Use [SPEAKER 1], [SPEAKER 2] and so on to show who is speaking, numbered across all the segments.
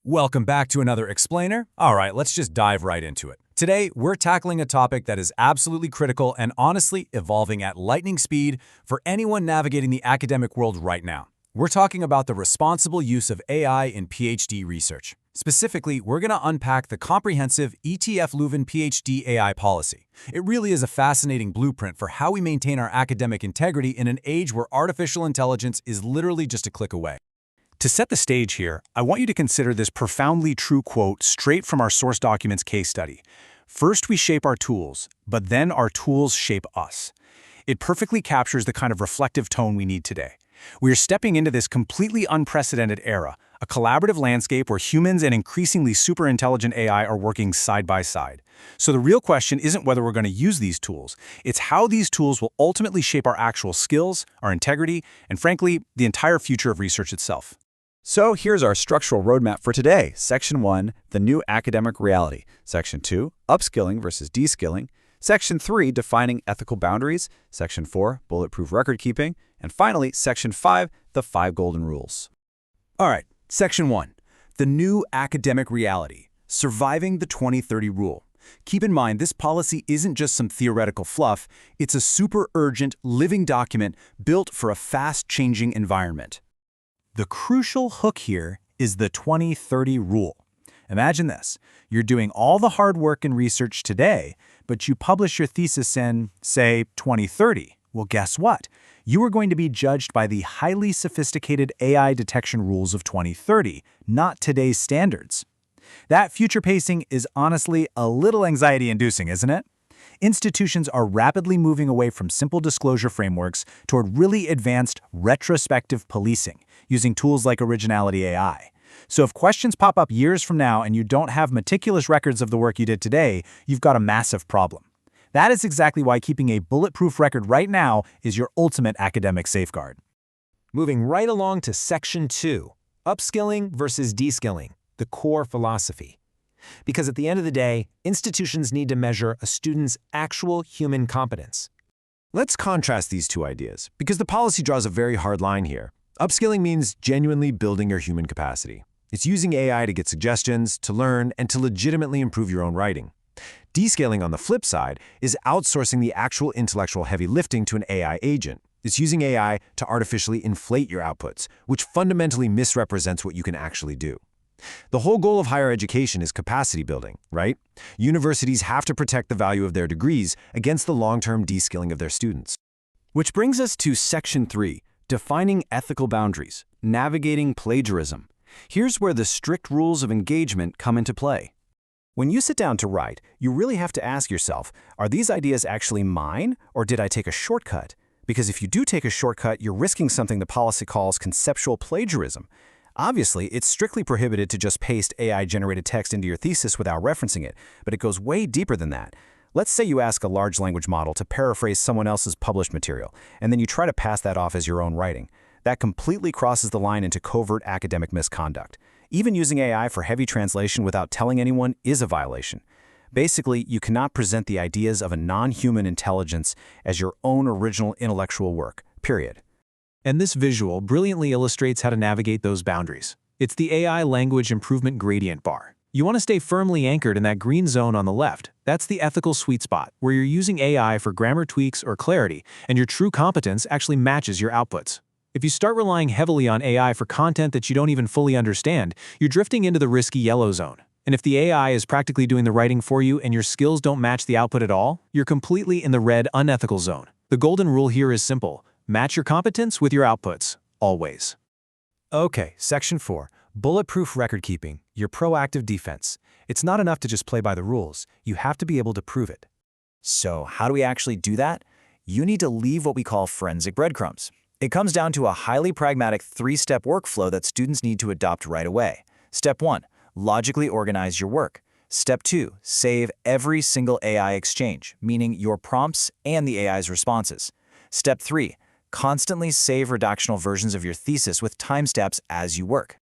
[SPEAKER 1] Welcome back to another explainer. All right, let's just dive right into it. Today, we're tackling a topic that is absolutely critical and honestly evolving at lightning speed for anyone navigating the academic world right now. We're talking about the responsible use of AI in PhD research. Specifically, we're going to unpack the comprehensive ETF Leuven PhD AI policy. It really is a fascinating blueprint for how we maintain our academic integrity in an age where artificial intelligence is literally just a click away. To set the stage here, I want you to consider this profoundly true quote straight from our source documents case study. First, we shape our tools, but then our tools shape us. It perfectly captures the kind of reflective tone we need today. We are stepping into this completely unprecedented era, a collaborative landscape where humans and increasingly superintelligent AI are working side by side. So the real question isn't whether we're going to use these tools, it's how these tools will ultimately shape our actual skills, our integrity, and frankly, the entire future of research itself.
[SPEAKER 2] So here's our structural roadmap for today. Section 1, the new academic reality. Section 2, upskilling versus deskilling. Section 3, defining ethical boundaries. Section 4, bulletproof record keeping. And finally, Section 5, the 5 golden rules.
[SPEAKER 1] All right, Section 1, the new academic reality, surviving the 2030 rule. Keep in mind, this policy isn't just some theoretical fluff, it's a super urgent, living document built for a fast-changing environment. The crucial hook here is the 2030 rule. Imagine this. You're doing all the hard work and research today, but you publish your thesis in, say, 2030. Well, guess what? You are going to be judged by the highly sophisticated AI detection rules of 2030, not today's standards. That future pacing is honestly a little anxiety-inducing, isn't it? Institutions are rapidly moving away from simple disclosure frameworks toward really advanced retrospective policing, using tools like Originality AI. So if questions pop up years from now and you don't have meticulous records of the work you did today, you've got a massive problem. That is exactly why keeping a bulletproof record right now is your ultimate academic safeguard.
[SPEAKER 3] Moving right along to Section 2, upskilling versus deskilling, the core philosophy. Because at the end of the day, institutions need to measure a student's actual human competence.
[SPEAKER 4] Let's contrast these two ideas, because the policy draws a very hard line here. Upskilling means genuinely building your human capacity. It's using AI to get suggestions, to learn, and to legitimately improve your own writing. Descaling, on the flip side, is outsourcing the actual intellectual heavy lifting to an AI agent. It's using AI to artificially inflate your outputs, which fundamentally misrepresents what you can actually do. The whole goal of higher education is capacity building, right? Universities have to protect the value of their degrees against the long-term deskilling of their students.
[SPEAKER 2] Which brings us to Section 3, defining ethical boundaries, navigating plagiarism. Here's where the strict rules of engagement come into play. When you sit down to write, you really have to ask yourself, are these ideas actually mine, or did I take a shortcut? Because if you do take a shortcut, you're risking something the policy calls conceptual plagiarism. Obviously, it's strictly prohibited to just paste AI-generated text into your thesis without referencing it, but it goes way deeper than that. Let's say you ask a large language model to paraphrase someone else's published material, and then you try to pass that off as your own writing. That completely crosses the line into covert academic misconduct. Even using AI for heavy translation without telling anyone is a violation. Basically, you cannot present the ideas of a non-human intelligence as your own original intellectual work, period.
[SPEAKER 3] And this visual brilliantly illustrates how to navigate those boundaries. It's the AI language improvement gradient bar. You want to stay firmly anchored in that green zone on the left. That's the ethical sweet spot, where you're using AI for grammar tweaks or clarity, and your true competence actually matches your outputs. If you start relying heavily on AI for content that you don't even fully understand, you're drifting into the risky yellow zone. And if the AI is practically doing the writing for you and your skills don't match the output at all, you're completely in the red unethical zone. The golden rule here is simple. Match your competence with your outputs, always.
[SPEAKER 1] Okay, Section 4, bulletproof record keeping, your proactive defense. It's not enough to just play by the rules. You have to be able to prove it.
[SPEAKER 5] So how do we actually do that? You need to leave what we call forensic breadcrumbs. It comes down to a highly pragmatic 3-step workflow that students need to adopt right away. Step 1, logically organize your work. Step 2, save every single AI exchange, meaning your prompts and the AI's responses. Step 3, constantly save redactional versions of your thesis with timestamps as you work.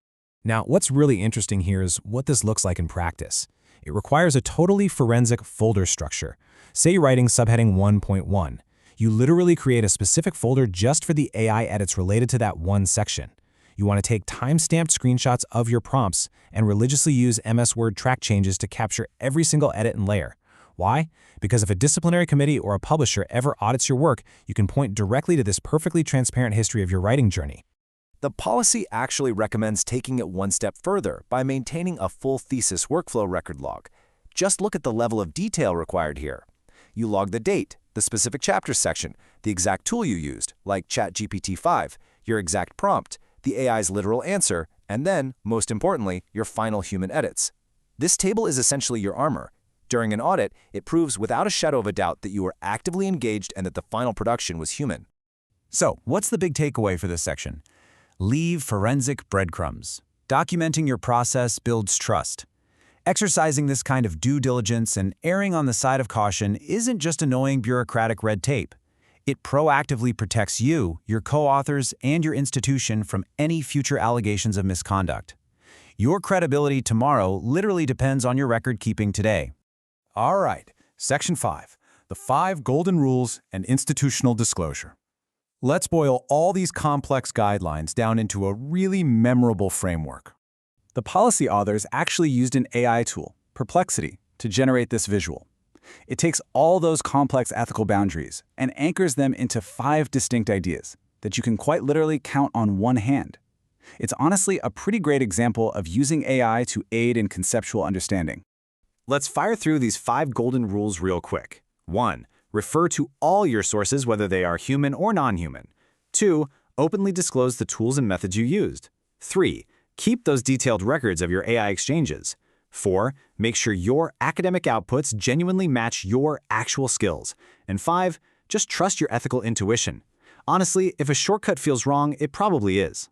[SPEAKER 6] Now, what's really interesting here is what this looks like in practice. It requires a totally forensic folder structure. Say you're writing subheading 1.1. You literally create a specific folder just for the AI edits related to that one section. You want to take time-stamped screenshots of your prompts and religiously use MS Word track changes to capture every single edit and layer. Why? Because if a disciplinary committee or a publisher ever audits your work, you can point directly to this perfectly transparent history of your writing journey.
[SPEAKER 2] The policy actually recommends taking it one step further by maintaining a full thesis workflow record log. Just look at the level of detail required here. You log the date, the specific chapter section, the exact tool you used, like ChatGPT-5, your exact prompt, the AI's literal answer, and then, most importantly, your final human edits. This table is essentially your armor. During an audit, it proves without a shadow of a doubt that you were actively engaged and that the final production was human.
[SPEAKER 1] So, what's the big takeaway for this section? Leave forensic breadcrumbs. Documenting your process builds trust. Exercising this kind of due diligence and erring on the side of caution isn't just annoying bureaucratic red tape. It proactively protects you, your co-authors, and your institution from any future allegations of misconduct. Your credibility tomorrow literally depends on your record keeping today.
[SPEAKER 3] All right, Section 5, the 5 Golden Rules and Institutional Disclosure. Let's boil all these complex guidelines down into a really memorable framework. The policy authors actually used an AI tool, Perplexity, to generate this visual. It takes all those complex ethical boundaries and anchors them into 5 distinct ideas that you can quite literally count on one hand. It's honestly a pretty great example of using AI to aid in conceptual understanding.
[SPEAKER 2] Let's fire through these 5 golden rules real quick. 1. Refer to all your sources, whether they are human or non-human. 2. Openly disclose the tools and methods you used. 3. Keep those detailed records of your AI exchanges. 4. Make sure your academic outputs genuinely match your actual skills. And 5. Just trust your ethical intuition. Honestly, if a shortcut feels wrong, it probably is.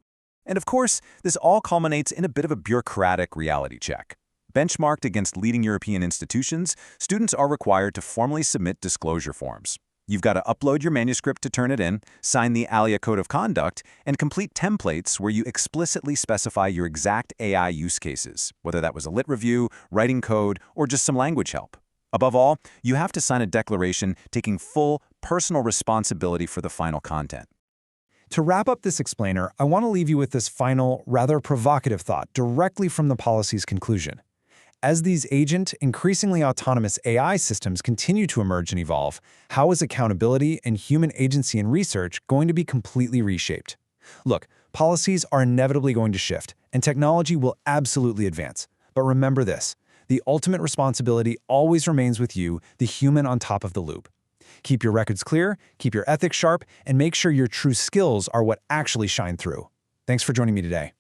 [SPEAKER 1] And of course, this all culminates in a bit of a bureaucratic reality check. Benchmarked against leading European institutions, students are required to formally submit disclosure forms. You've got to upload your manuscript to turn it in, sign the ALIA Code of Conduct, and complete templates where you explicitly specify your exact AI use cases, whether that was a lit review, writing code, or just some language help. Above all, you have to sign a declaration taking full personal responsibility for the final content.
[SPEAKER 3] To wrap up this explainer, I want to leave you with this final, rather provocative thought directly from the policy's conclusion. As these increasingly autonomous AI systems continue to emerge and evolve, how is accountability and human agency in research going to be completely reshaped? Look, policies are inevitably going to shift, and technology will absolutely advance. But remember this, the ultimate responsibility always remains with you, the human on top of the loop. Keep your records clear, keep your ethics sharp, and make sure your true skills are what actually shine through. Thanks for joining me today.